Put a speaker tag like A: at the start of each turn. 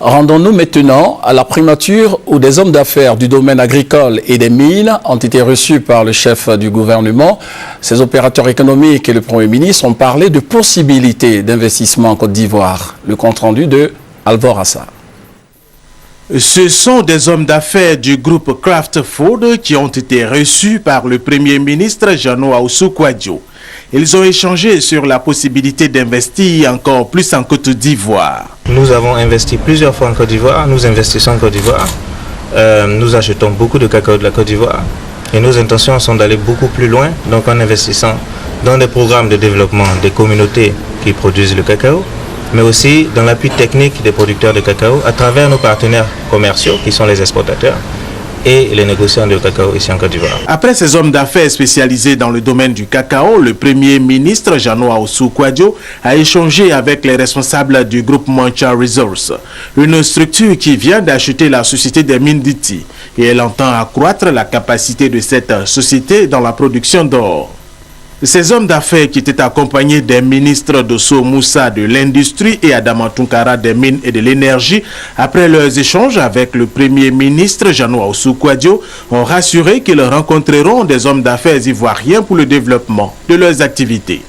A: Rendons-nous maintenant à la primature où des hommes d'affaires du domaine agricole et des mines ont été reçus par le chef du gouvernement. Ces opérateurs économiques et le Premier ministre ont parlé de possibilités d'investissement en Côte d'Ivoire. Le compte-rendu de Alvor Assar.
B: Ce sont des hommes d'affaires du groupe Kraft Food qui ont été reçus par le Premier ministre Jeannot Ahoussou-Kouadio. Ils ont échangé sur la possibilité d'investir encore plus en Côte d'Ivoire.
C: Nous avons investi plusieurs fois en Côte d'Ivoire, nous investissons en Côte d'Ivoire. Nous achetons beaucoup de cacao de la Côte d'Ivoire et nos intentions sont d'aller beaucoup plus loin, donc en investissant dans des programmes de développement des communautés qui produisent le cacao, mais aussi dans l'appui technique des producteurs de cacao à travers nos partenaires commerciaux qui sont les exportateurs et les négociants de cacao ici en Côte d'Ivoire.
B: Après ces hommes d'affaires spécialisés dans le domaine du cacao, le Premier ministre Jeannot Ahoussou-Kouadio a échangé avec les responsables du groupe Mancha Resources, une structure qui vient d'acheter la société des mines d'Iti et elle entend accroître la capacité de cette société dans la production d'or. Ces hommes d'affaires qui étaient accompagnés des ministres Dosso Moussa de l'Industrie et Adama Tounkara des Mines et de l'Énergie, après leurs échanges avec le Premier ministre Jeannot Ahoussou-Kouadio, ont rassuré qu'ils rencontreront des hommes d'affaires ivoiriens pour le développement de leurs activités.